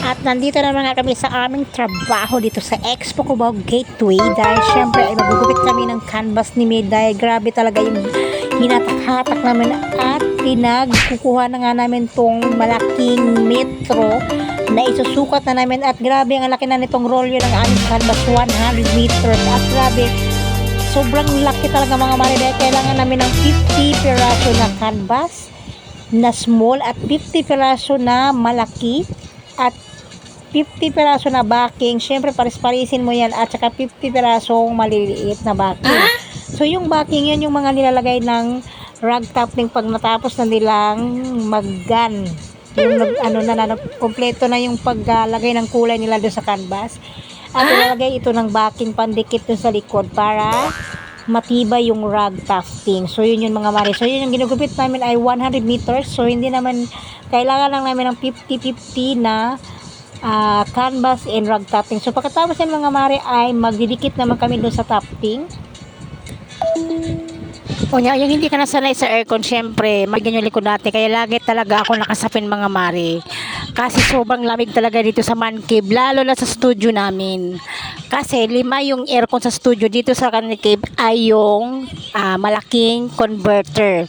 At nandito naman nga kami sa aming trabaho dito sa Expo Cubao Gateway dahil syempre ay magugupit kami ng canvas ni May dahil grabe talaga yung hinatak-hatak namin at pinagkukuha na nga namin tong malaking metro na isusukat na namin at grabe ang laki na nitong rolyo ng aming canvas 100 meters at grabe sobrang laki talaga mga mare dahil kailangan namin ng 50 piraso na canvas na small at 50 piraso na malaki at 50 piraso na backing, syempre paris-parisin mo yan at saka 50 pirasong maliliit na backing. So yung backing yan yung mga nilalagay ng rag topping pag natapos na nilang mag-gun. Yung kompleto na yung paglagay ng kulay nila doon sa canvas. At ilalagay ito ng backing pandikit doon sa likod para matibay yung rag tufting. So yun yung mga mari. So yun yung ginugupit namin ay 100 meters. So hindi naman kailangan lang namin ng 50-50 na canvas and rag topping. So pagkatapos yan mga mari ay magdidikit naman kami doon sa topping. O yung hindi ka nasanay sa aircon, syempre magiging yung likod natin. Kaya lagi talaga ako nakasapin mga mari. Kasi sobrang lamig talaga dito sa man cave, lalo na sa studio namin. Kasi 5 yung aircon sa studio. Dito sa man cave ay yung malaking converter.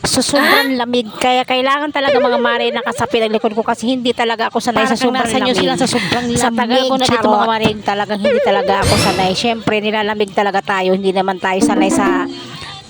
So sobrang lamig, kaya kailangan talaga mga mare nakasapit ang likod ko kasi hindi talaga ako sanay sa sobrang lamig. Sila sa sobrang lamig. Sa tagal ko na dito mga mare, talagang hindi talaga ako sanay. Syempre nilalamig talaga tayo, hindi naman tayo sanay sa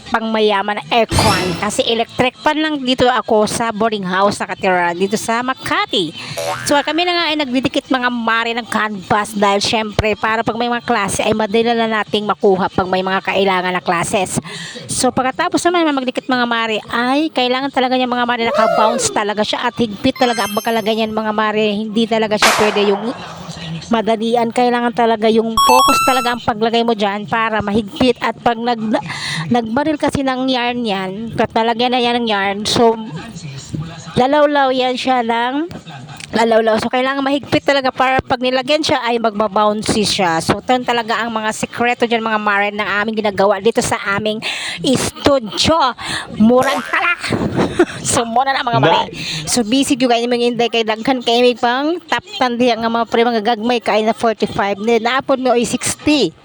pangmayaman na aircon kasi electric pan lang dito ako sa boarding house nakatira dito sa Makati. So kami na nga ay nagdidikit mga mare ng canvas dahil syempre para pag may mga klase ay madali na nating makuha pag may mga kailangan na classes. So pagkatapos naman magdikit mga mare ay kailangan talaga niya mga mare naka-bounce talaga siya at higpit talaga ang pagkalagay niyan mga mare, hindi talaga siya pwede yung madalian, kailangan talaga yung focus talaga ang paglagay mo dyan para mahigpit at pag nagbaril kasi ng yarn yan, katalagyan na yan ng yarn, so lalawlaw yan siya ng lalawlaw, so kailangan mahigpit talaga para pag nilagyan siya ay magbabouncy siya. So ito talaga ang mga sekreto dyan mga mare ng aming ginagawa dito sa aming studio murang talak. So muna na mga mare, so busy juga yung mga inday kay daghan kay may pang top 10 diya nga mga pre mga gagmay kay na 45 naapod mo ay 60.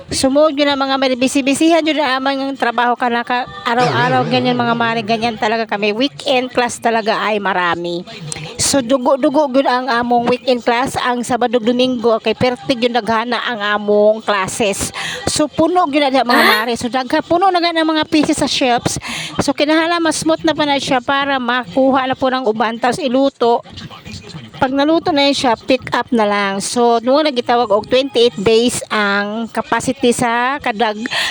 Sumugod yun na mga mare, bisi-bisihan yun na amang trabaho ka na araw-araw ganyan mga mare, ganyan talaga kami. Weekend class talaga ay marami. So dugo-dugo yun ang among weekend class, ang Sabado Domingo kay pertig yun naghana ang among classes. So puno yun na mga mare, so puno na gana mga pieces sa shelves. So kinahala mas smooth na pa na siya para makuha na po ng uban tapos iluto. Pag naluto na yun siya, pick up na lang. So, nung nagitawag og 28 days ang capacity sa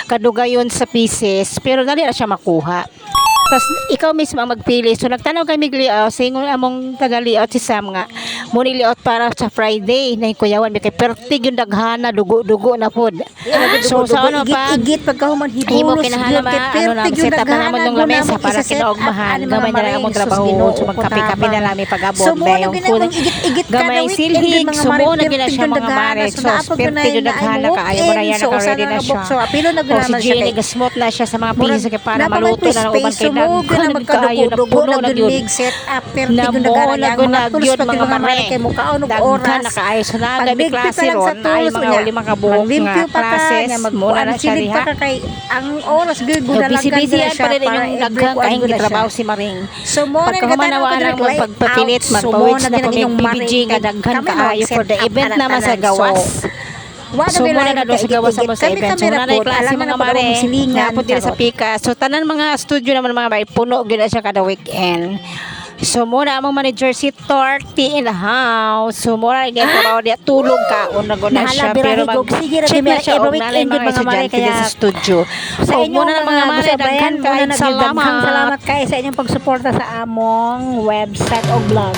kadugayon sa pieces. Pero dali na siya makuha. Tapos, ikaw mismo ang magpili. So, nagtanaw kami layout. Sa ingon among taga-layout si Sam nga. Muni layout para sa Friday. Na yung kuyawan. Kaya pertig yung daghana, dugo-dugo na po. So, sa ano pa? Igit pagkahuman hibulos. Himo kinahalaman, set up na naman ng lamesa para kinaugmahan. Gamay na lang among trabaho. So, magkape-kape na lang may pag-abot. So, mo na ginawang igit-igit gamay silhig, sumo na gina siya mga mare. So, pertig yung daghana ka. Ayaw mo na yan, naka-ready na siya. O si Jenny, gasmot na siya sa mga pieces para maluto na ng uban kay daghan kaayo na puno na yun. Set up, pertig Na yung mo daghana. nagyod mga mare. Kay mo kaon og Daghan oras. na kaayo. So, nagami klase ron. Ay mga lima ka buhok nga classes. Muna na siya riha. Ang oras gyud budalagan Busy-busyhan pa rin yung daghang kahing gitrabaho si Maring. So mo na pagkamanawaan ang magpagpapilit, magpawits na pamig-PBG nga daghan kaayo for the event naman sa gawas. So muna na doon sa gawas sa mga event. So muna na yung klase mga mare. Napot din sa pika. So tanan mga studio naman mga mare, puno gyud na siya kada weekend. So muna among manager si Torty in the house. So muna na yung trabaho niya, tulog ka o naguna siya pero mag-check na siya o nalay mga estudyante din sa studio. Sa inyo muna na mga mare, daghan kahit salamat. Salamat kayo sa inyong pagsuporta sa among website o blog.